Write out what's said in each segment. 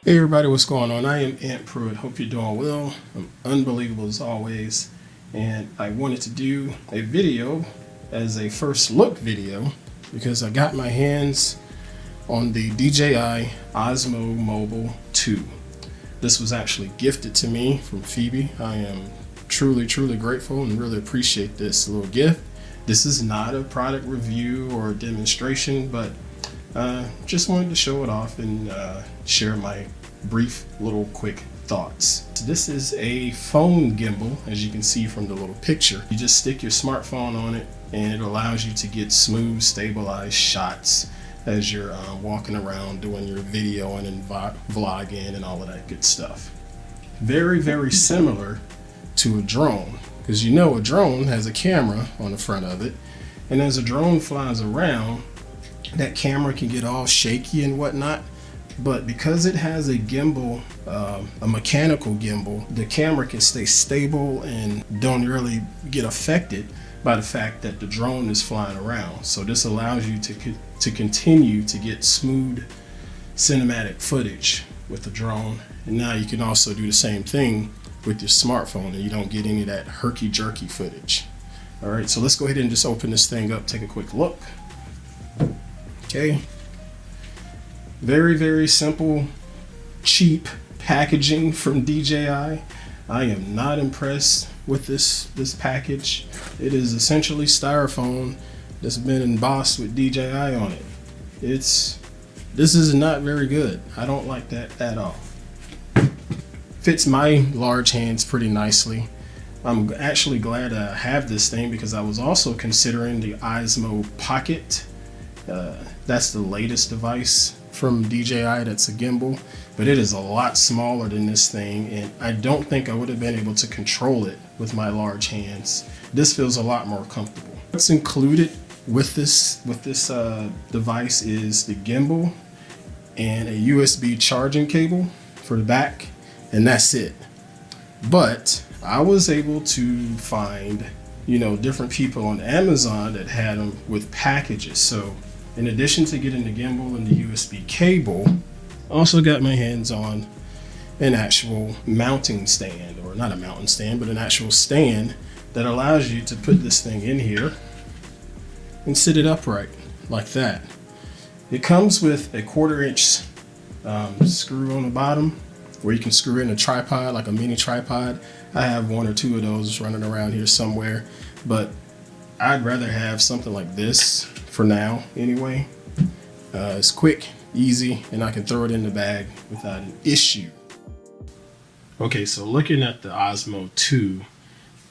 Hey everybody, what's going on? I am Pruitt. Hope you're doing well. I'm unbelievable as always, and I wanted to do a video as a first look video because I got my hands on the DJI Osmo Mobile 2. This was actually gifted to me from Phoebe. I am truly grateful and really appreciate this little gift. This is not a product review or a demonstration, but just wanted to show it off and share my brief little quick thoughts. So this is a phone gimbal, as you can see from the little picture. You just stick your smartphone on it and it allows you to get smooth, stabilized shots as you're walking around doing your video and vlogging and all of that good stuff. Very similar to a drone, because you know a drone has a camera on the front of it, and as a drone flies around, that camera can get all shaky and whatnot, but because it has a gimbal, a mechanical gimbal, the camera can stay stable and don't really get affected by the fact that the drone is flying around. So this allows you to continue to get smooth cinematic footage with the drone, and now you can also do the same thing with your smartphone and you don't get any of that herky-jerky footage. All right, so let's go ahead and just open this thing up, take a quick look. Okay, very simple, cheap packaging from DJI. I am not impressed with this package. It is essentially styrofoam that's been embossed with DJI on it. This is not very good. I don't like that at all. Fits my large hands pretty nicely. I'm actually glad I have this thing because I was also considering the Osmo Pocket. That's the latest device from DJI that's a gimbal, but it is a lot smaller than this thing, and I don't think I would have been able to control it with my large hands. This feels a lot more comfortable. What's included with this device is the gimbal and a USB charging cable for the back, and that's it. But I was able to find, different people on Amazon that had them with packages. So in addition to getting the gimbal and the USB cable, I also got my hands on an actual mounting stand, or not a mounting stand, but an actual stand that allows you to put this thing in here and sit it upright like that. It comes with a 1/4-inch screw on the bottom where you can screw in a tripod, like a mini tripod. I have 1 or 2 of those running around here somewhere, but I'd rather have something like this for now anyway. It's quick, easy, and I can throw it in the bag without an issue. Okay, so looking at the Osmo 2,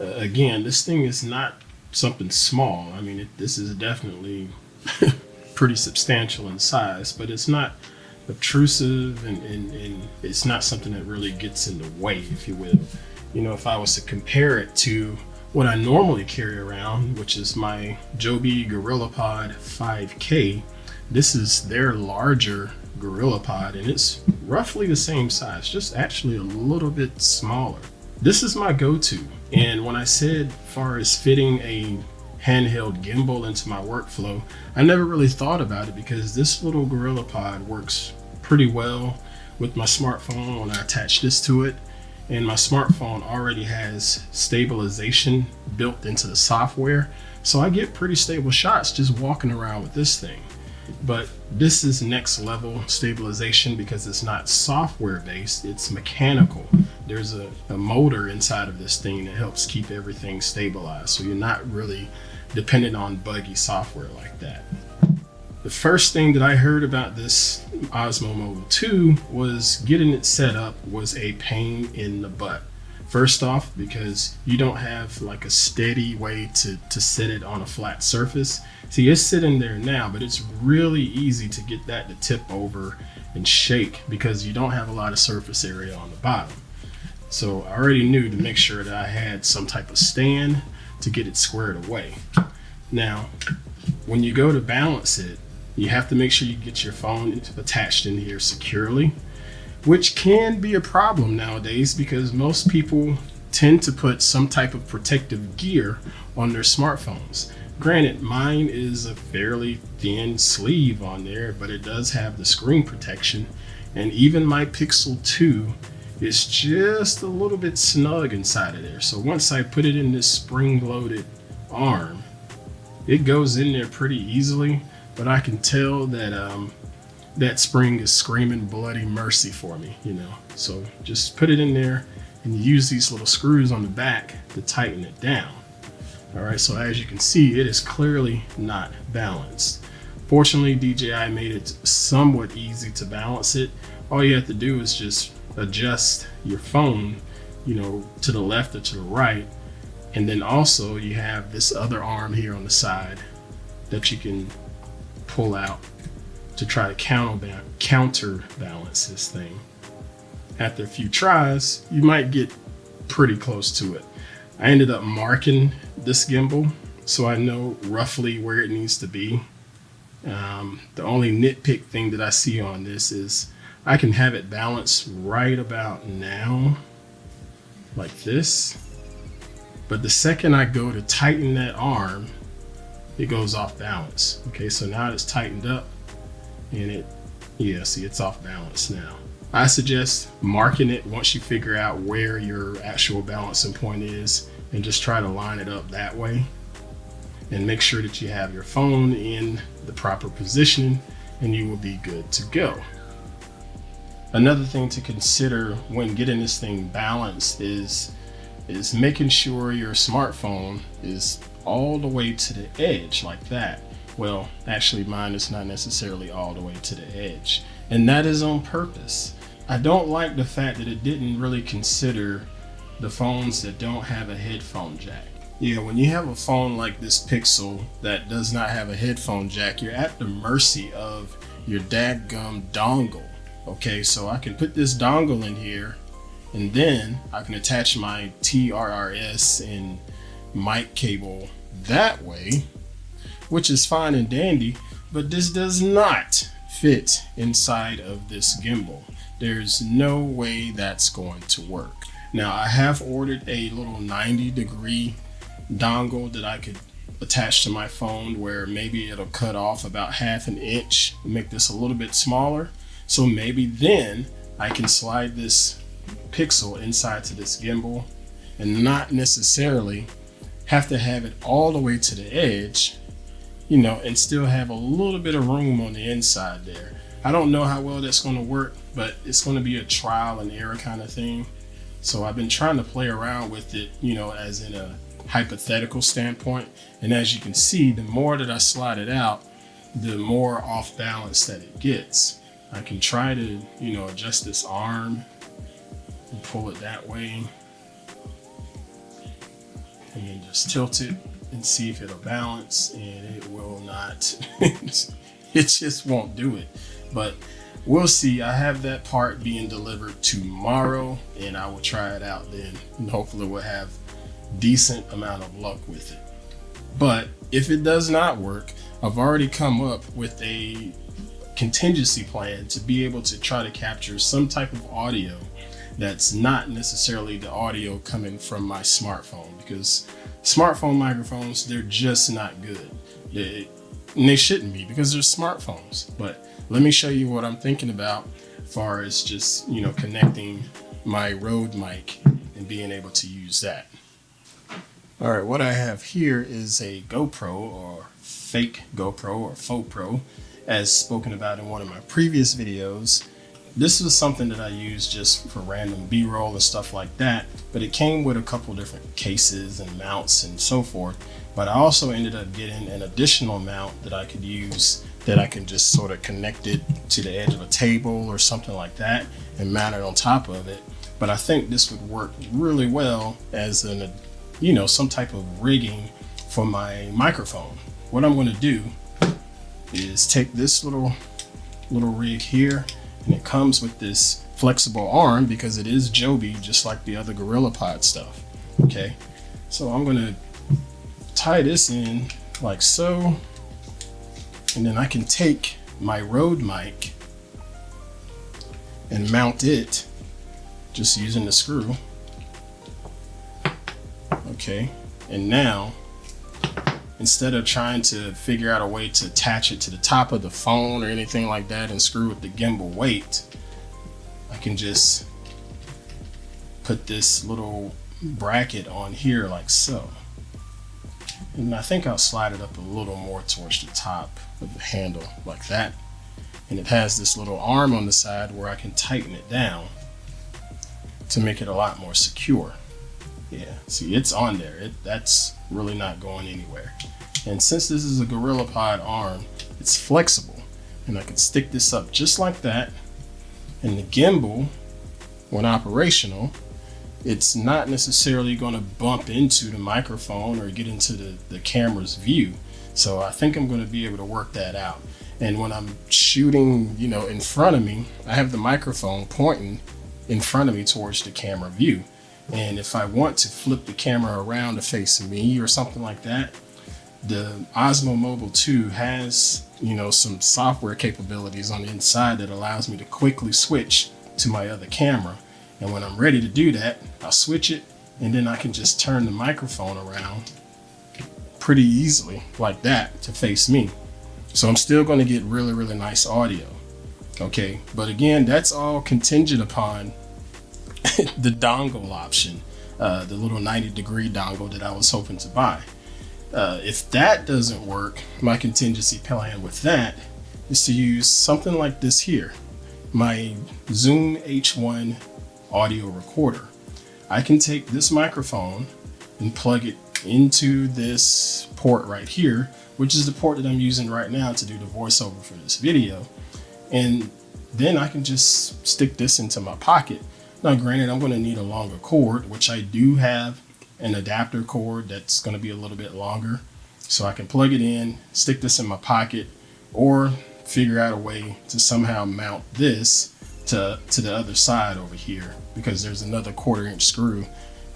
again, this thing is not something small. I mean, this is definitely pretty substantial in size, but it's not obtrusive, and it's not something that really gets in the way, if you will. If I was to compare it to what I normally carry around, which is my Joby GorillaPod 5K, this is their larger GorillaPod, and it's roughly the same size, just actually a little bit smaller. This is my go-to, and when I said far as fitting a handheld gimbal into my workflow, I never really thought about it because this little GorillaPod works pretty well with my smartphone when I attach this to it, and my smartphone already has stabilization built into the software, so I get pretty stable shots just walking around with this thing. But this is next level stabilization because it's not software based, it's mechanical. There's a motor inside of this thing that helps keep everything stabilized, so you're not really dependent on buggy software like that. The first thing that I heard about this Osmo Mobile 2 was getting it set up was a pain in the butt. First off, because you don't have like a steady way to set it on a flat surface. See, it's sitting there now, but it's really easy to get that to tip over and shake because you don't have a lot of surface area on the bottom. So I already knew to make sure that I had some type of stand to get it squared away. Now, when you go to balance it, you have to make sure you get your phone attached in here securely, which can be a problem nowadays because most people tend to put some type of protective gear on their smartphones. Granted, mine is a fairly thin sleeve on there, but it does have the screen protection, And even my Pixel 2 is just a little bit snug inside of there. So once I put it in this spring-loaded arm, it goes in there pretty easily, but I can tell that that spring is screaming bloody mercy for me, you know. So just put it in there and use these little screws on the back to tighten it down. All right, so as you can see, it is clearly not balanced. Fortunately, DJI made it somewhat easy to balance it. All you have to do is just adjust your phone, you know, to the left or to the right. And then also you have this other arm here on the side that you can pull out to try to counterbalance this thing. After a few tries, you might get pretty close to it. I ended up marking this gimbal so I know roughly where it needs to be. The only nitpick thing that I see on this is I can have it balanced right about now, like this. But the second I go to tighten that arm, it goes off balance. Okay, so now it's tightened up and see, it's off balance now. I suggest marking it once you figure out where your actual balancing point is and just try to line it up that way. And make sure that you have your phone in the proper position and you will be good to go. Another thing to consider when getting this thing balanced is making sure your smartphone is all the way to the edge like that. Well, actually mine is not necessarily all the way to the edge, and that is on purpose. I don't like the fact that it didn't really consider the phones that don't have a headphone jack. Yeah, when you have a phone like this Pixel that does not have a headphone jack, you're at the mercy of your dadgum dongle. Okay, so I can put this dongle in here and then I can attach my TRRS and mic cable that way, which is fine and dandy, but this does not fit inside of this gimbal. There's no way that's going to work. Now I have ordered a little 90-degree dongle that I could attach to my phone where maybe it'll cut off about ½ an inch and make this a little bit smaller. So maybe then I can slide this Pixel inside to this gimbal and not necessarily have to have it all the way to the edge, you know, and still have a little bit of room on the inside there. I don't know how well that's going to work, but it's going to be a trial and error kind of thing. So I've been trying to play around with it, you know, as in a hypothetical standpoint. And as you can see, the more that I slide it out, the more off balance that it gets. I can try to, you know, adjust this arm and pull it that way. And then just tilt it and see if it'll balance, and it will not. It just won't do it. But we'll see. I have that part being delivered tomorrow and I will try it out then. And hopefully we'll have decent amount of luck with it. But if it does not work, I've already come up with a contingency plan to be able to try to capture some type of audio that's not necessarily the audio coming from my smartphone, because smartphone microphones, they're just not good. And they shouldn't be because they're smartphones. But let me show you what I'm thinking about as far as just, you know, connecting my Rode mic and being able to use that. All right, what I have here is a GoPro, or fake GoPro, or faux pro, as spoken about in one of my previous videos. This was something that I used just for random B-roll and stuff like that, but it came with a couple different cases and mounts and so forth. But I also ended up getting an additional mount that I could use, that I can just sort of connect it to the edge of a table or something like that and mount it on top of it. But I think this would work really well as an, you know, some type of rigging for my microphone. What I'm going to do is take this little rig here, and it comes with this flexible arm because it is Joby, just like the other GorillaPod stuff. Okay, so I'm going to tie this in like so, and then I can take my Rode mic and mount it just using the screw. Okay, and now instead of trying to figure out a way to attach it to the top of the phone or anything like that and screw with the gimbal weight, can just put this little bracket on here like so. And I think I'll slide it up a little more towards the top of the handle like that. And it has this little arm on the side where I can tighten it down to make it a lot more secure. Yeah, see, it's on there. That's really not going anywhere. And since this is a GorillaPod arm, it's flexible. And I can stick this up just like that. And the gimbal, when operational, it's not necessarily going to bump into the microphone or get into the camera's view. So I think I'm going to be able to work that out. And when I'm shooting, in front of me, I have the microphone pointing in front of me towards the camera view. And if I want to flip the camera around to face me or something like that, the Osmo Mobile 2 has, some software capabilities on the inside that allows me to quickly switch to my other camera. And when I'm ready to do that, I'll switch it, and then I can just turn the microphone around pretty easily like that to face me. So I'm still going to get really, really nice audio. Okay, but again, that's all contingent upon the dongle option, the little 90-degree dongle that I was hoping to buy. If that doesn't work, my contingency plan with that is to use something like this here, my Zoom H1 audio recorder. I can take this microphone and plug it into this port right here, which is the port that I'm using right now to do the voiceover for this video. And then I can just stick this into my pocket. Now, granted, I'm going to need a longer cord, which I do have an adapter cord that's going to be a little bit longer. So I can plug it in, stick this in my pocket, or figure out a way to somehow mount this to the other side over here, because there's another 1/4-inch screw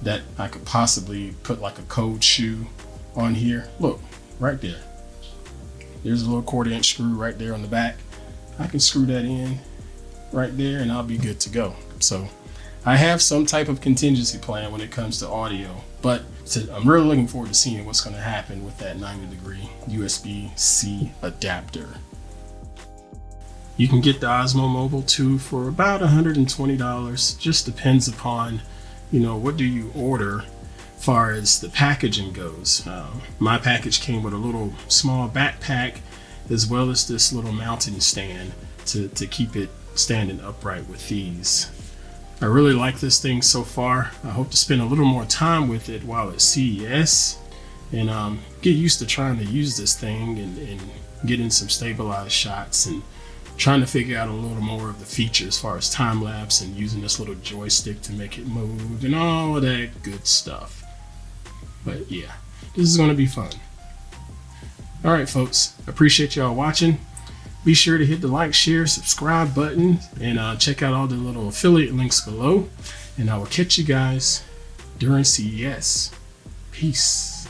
that I could possibly put like a code shoe on here. Look, right there. There's a little 1/4-inch screw right there on the back. I can screw that in right there and I'll be good to go. So I have some type of contingency plan when it comes to audio, but I'm really looking forward to seeing what's going to happen with that 90-degree USB-C adapter. You can get the Osmo Mobile 2 for about $120. Just depends upon, what do you order as far as the packaging goes. My package came with a little small backpack as well as this little mounting stand to keep it standing upright with these. I really like this thing so far. I hope to spend a little more time with it while at CES and get used to trying to use this thing and getting some stabilized shots and trying to figure out a little more of the features as far as time lapse and using this little joystick to make it move and all of that good stuff. But yeah, this is going to be fun. All right, folks, appreciate y'all watching. Be sure to hit the like, share, subscribe button and check out all the little affiliate links below. And I will catch you guys during CES. Peace.